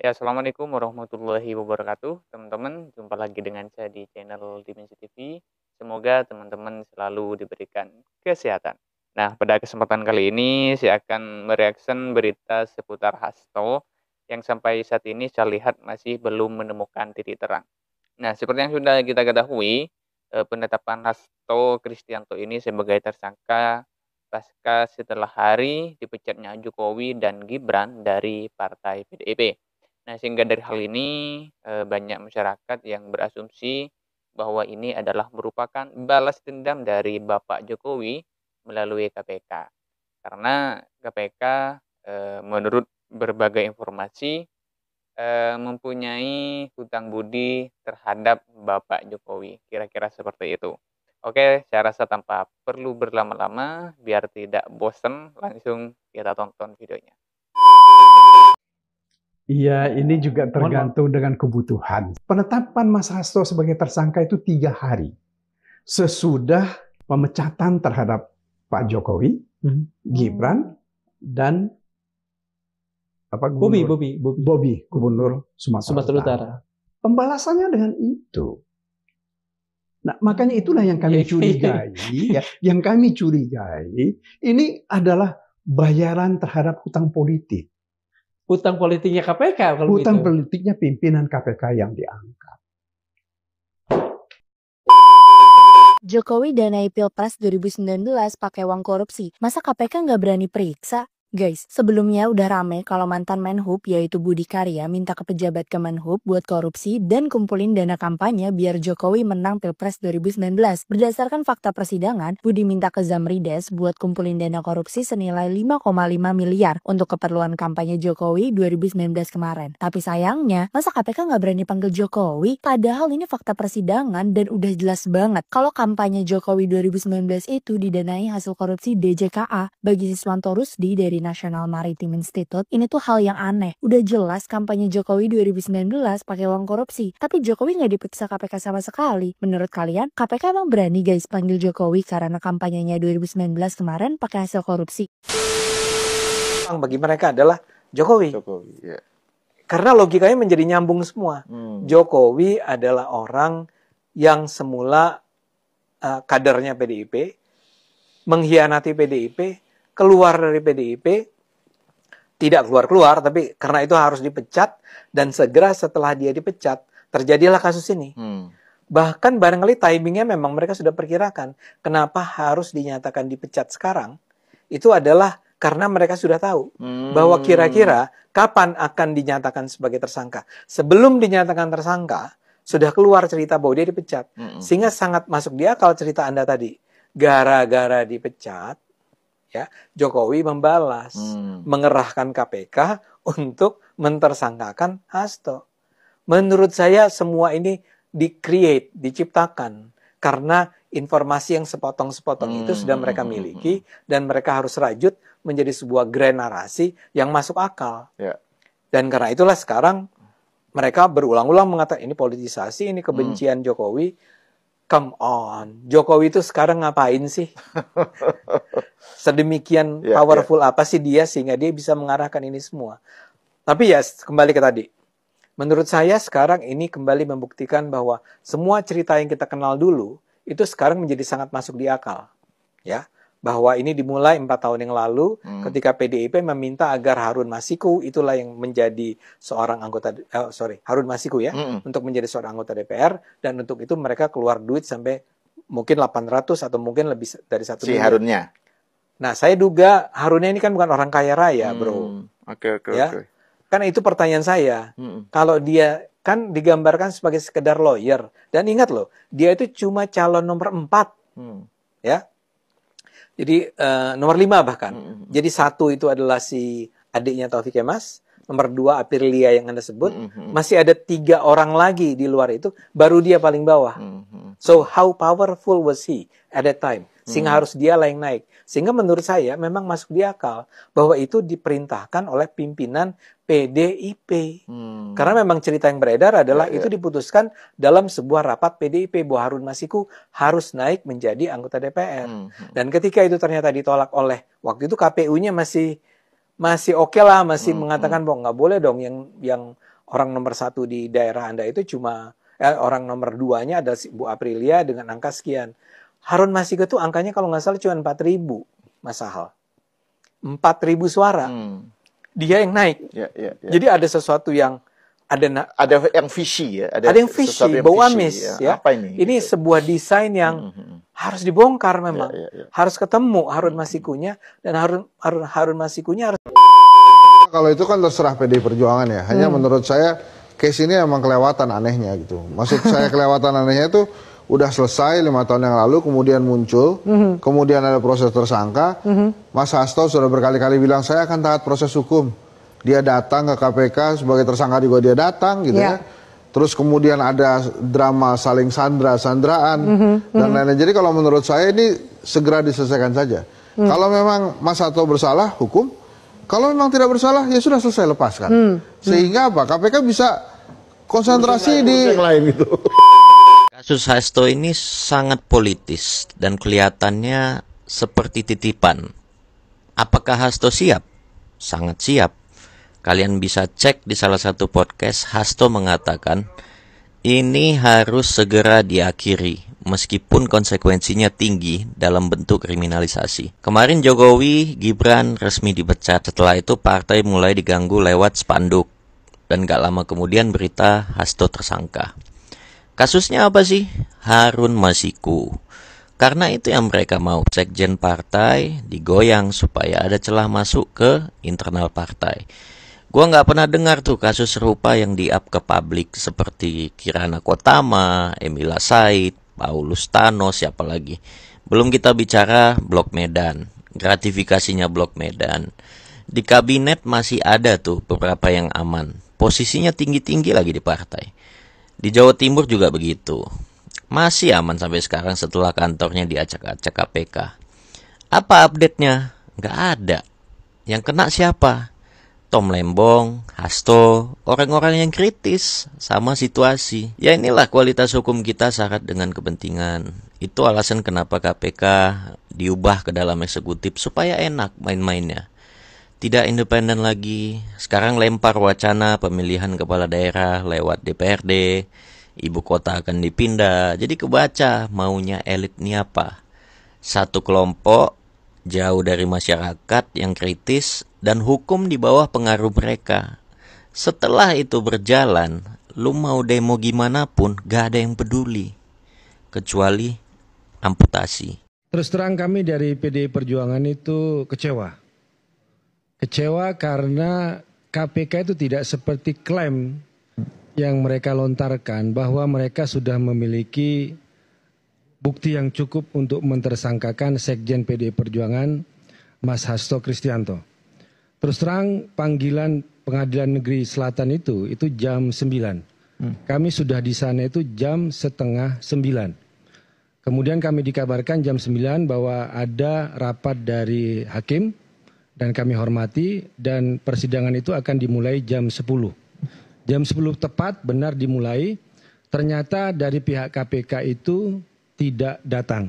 Ya, assalamualaikum warahmatullahi wabarakatuh. Teman-teman, jumpa lagi dengan saya di channel Dimensi TV. Semoga teman-teman selalu diberikan kesehatan. Nah, pada kesempatan kali ini saya akan mereaction berita seputar Hasto yang sampai saat ini saya lihat masih belum menemukan titik terang. Nah, seperti yang sudah kita ketahui, penetapan Hasto Kristianto ini sebagai tersangka pasca setelah hari dipecatnya Jokowi dan Gibran dari Partai PDIP. Nah, sehingga dari hal ini, banyak masyarakat yang berasumsi bahwa ini adalah merupakan balas dendam dari Bapak Jokowi melalui KPK. Karena KPK, menurut berbagai informasi, mempunyai hutang budi terhadap Bapak Jokowi, kira-kira seperti itu. Oke, saya rasa tanpa perlu berlama-lama, biar tidak bosen, langsung kita tonton videonya. Iya, ini juga tergantung dengan kebutuhan. Penetapan Mas Hasto sebagai tersangka itu 3 hari. Sesudah pemecatan terhadap Pak Jokowi, Gibran, dan Bobi. Bobi, Gubernur Sumatera Utara. Pembalasannya dengan itu. Nah, makanya itulah yang kami curigai. Yang kami curigai, ini adalah bayaran terhadap hutang politik. Hutang politiknya KPK kalau Hutang politiknya pimpinan KPK yang diangkat. Jokowi danai Pilpres 2019 pakai uang korupsi. Masa KPK nggak berani periksa? Guys, sebelumnya udah rame kalau mantan Menhub yaitu Budi Karya minta ke pejabat Kemenhub buat korupsi dan kumpulin dana kampanye biar Jokowi menang Pilpres 2019. Berdasarkan fakta persidangan, Budi minta ke Zamrides buat kumpulin dana korupsi senilai 5,5 miliar untuk keperluan kampanye Jokowi 2019 kemarin. Tapi sayangnya, masa KPK nggak berani panggil Jokowi? Padahal ini fakta persidangan dan udah jelas banget kalau kampanye Jokowi 2019 itu didanai hasil korupsi DJKA. Bagi Siswanto Rusdi dari National Maritime Institute, ini tuh hal yang aneh. Udah jelas kampanye Jokowi 2019 pakai uang korupsi, tapi Jokowi nggak diperiksa KPK sama sekali. Menurut kalian, KPK emang berani guys panggil Jokowi karena kampanyenya 2019 kemarin pakai hasil korupsi? Bagi mereka adalah Jokowi. Ya. Karena logikanya menjadi nyambung semua. Jokowi adalah orang yang semula kadernya PDIP, mengkhianati PDIP, keluar dari PDIP, tidak keluar-keluar, tapi karena itu harus dipecat, dan segera setelah dia dipecat, terjadilah kasus ini. Bahkan barangkali timingnya memang mereka sudah perkirakan. Kenapa harus dinyatakan dipecat sekarang? Itu adalah karena mereka sudah tahu bahwa kira-kira kapan akan dinyatakan sebagai tersangka. Sebelum dinyatakan tersangka, sudah keluar cerita bahwa dia dipecat. Sehingga sangat masuk di akal cerita Anda tadi. Gara-gara dipecat, ya, Jokowi membalas, mengerahkan KPK untuk mentersangkakan Hasto. Menurut saya semua ini di-create, diciptakan karena informasi yang sepotong-sepotong itu sudah mereka miliki dan mereka harus rajut menjadi sebuah grand narasi yang masuk akal. Dan karena itulah sekarang mereka berulang-ulang mengatakan ini politisasi, ini kebencian Jokowi. Come on, Jokowi itu sekarang ngapain sih? Sedemikian powerful apa sih dia sehingga dia bisa mengarahkan ini semua? Tapi ya kembali ke tadi. Menurut saya sekarang ini kembali membuktikan bahwa semua cerita yang kita kenal dulu itu sekarang menjadi sangat masuk di akal. Ya, bahwa ini dimulai 4 tahun yang lalu ketika PDIP meminta agar Harun Masiku itulah yang menjadi seorang anggota Harun Masiku ya untuk menjadi seorang anggota DPR, dan untuk itu mereka keluar duit sampai mungkin 800 atau mungkin lebih dari 1 miliar. Harunnya. Nah, saya duga Harunnya ini kan bukan orang kaya raya, bro. Oke. Kan itu pertanyaan saya. Kalau dia kan digambarkan sebagai sekedar lawyer, dan ingat loh, dia itu cuma calon nomor 4. Ya. Jadi nomor 5 bahkan. Jadi 1 itu adalah si adiknya Taufik Kemas, nomor 2 Aprilia yang Anda sebut, masih ada 3 orang lagi di luar itu, baru dia paling bawah. So how powerful was he at that time? Sehingga harus dia lah yang naik. Sehingga menurut saya memang masuk di akal bahwa itu diperintahkan oleh pimpinan PDIP. Karena memang cerita yang beredar adalah itu diputuskan dalam sebuah rapat PDIP bahwa Harun Masiku harus naik menjadi anggota DPR. Dan ketika itu ternyata ditolak oleh, waktu itu KPU-nya masih masih oke lah, masih mengatakan bahwa nggak boleh dong yang orang nomor 1 di daerah Anda itu cuma orang nomor 2-nya ada Bu Aprilia dengan angka sekian. Harun Masiku tuh angkanya kalau nggak salah cuma 4.000, Mas Sahal. 4.000 suara. Dia yang naik. Jadi ada sesuatu yang ada yang visi ya, ada yang visi, bau amis ya. Apa ini? Ini gitu. Sebuah desain yang harus dibongkar memang. Harus ketemu Harun Masikunya dan Harun Masikunya harus. Kalau itu kan terserah PDI Perjuangan ya. Hanya menurut saya case ini emang kelewatan anehnya gitu. Maksud saya kelewatan anehnya itu udah selesai 5 tahun yang lalu, kemudian muncul, kemudian ada proses tersangka. Mas Hasto sudah berkali-kali bilang saya akan taat proses hukum. Dia datang ke KPK sebagai tersangka juga dia datang gitu ya. Terus kemudian ada drama saling sandraan dan lain-lain. Jadi kalau menurut saya ini segera diselesaikan saja. Kalau memang Mas Hasto bersalah, hukum. Kalau memang tidak bersalah, ya sudah selesai, lepaskan. Sehingga apa? KPK bisa konsentrasi di yang lain gitu. Kasus Hasto ini sangat politis dan kelihatannya seperti titipan. Apakah Hasto siap? Sangat siap. Kalian bisa cek di salah satu podcast, Hasto mengatakan ini harus segera diakhiri meskipun konsekuensinya tinggi dalam bentuk kriminalisasi. Kemarin Jokowi, Gibran resmi dipecat. Setelah itu partai mulai diganggu lewat spanduk. Dan gak lama kemudian berita Hasto tersangka. Kasusnya apa sih? Harun Masiku. Karena itu yang mereka mau, sekjen partai digoyang supaya ada celah masuk ke internal partai. Gua nggak pernah dengar tuh kasus serupa yang di-up ke publik seperti Kirana Kotama, Emila Said, Paulus Thanos, siapa lagi. Belum kita bicara Blok Medan, gratifikasinya Blok Medan. Di kabinet masih ada tuh beberapa yang aman. Posisinya tinggi-tinggi lagi di partai. Di Jawa Timur juga begitu. Masih aman sampai sekarang setelah kantornya diacak-acak KPK. Apa update-nya? Nggak ada. Yang kena siapa? Tom Lembong, Hasto, orang-orang yang kritis sama situasi. Ya inilah kualitas hukum kita syarat dengan kepentingan. Itu alasan kenapa KPK diubah ke dalam eksekutif supaya enak main-mainnya. Tidak independen lagi. Sekarang lempar wacana pemilihan kepala daerah lewat DPRD. Ibu kota akan dipindah. Jadi kebaca maunya elit ini apa. Satu kelompok jauh dari masyarakat yang kritis dan hukum di bawah pengaruh mereka. Setelah itu berjalan, lu mau demo gimana pun gak ada yang peduli. Kecuali amputasi. Terus terang kami dari PDI Perjuangan itu kecewa. Kecewa karena KPK itu tidak seperti klaim yang mereka lontarkan bahwa mereka sudah memiliki bukti yang cukup untuk mentersangkakan Sekjen PDI Perjuangan Mas Hasto Kristianto. Terus terang panggilan Pengadilan Negeri Selatan itu jam 9. Kami sudah di sana itu jam setengah 9. Kemudian kami dikabarkan jam 9 bahwa ada rapat dari hakim dan kami hormati dan persidangan itu akan dimulai jam 10. Jam 10 tepat benar dimulai. Ternyata dari pihak KPK itu tidak datang.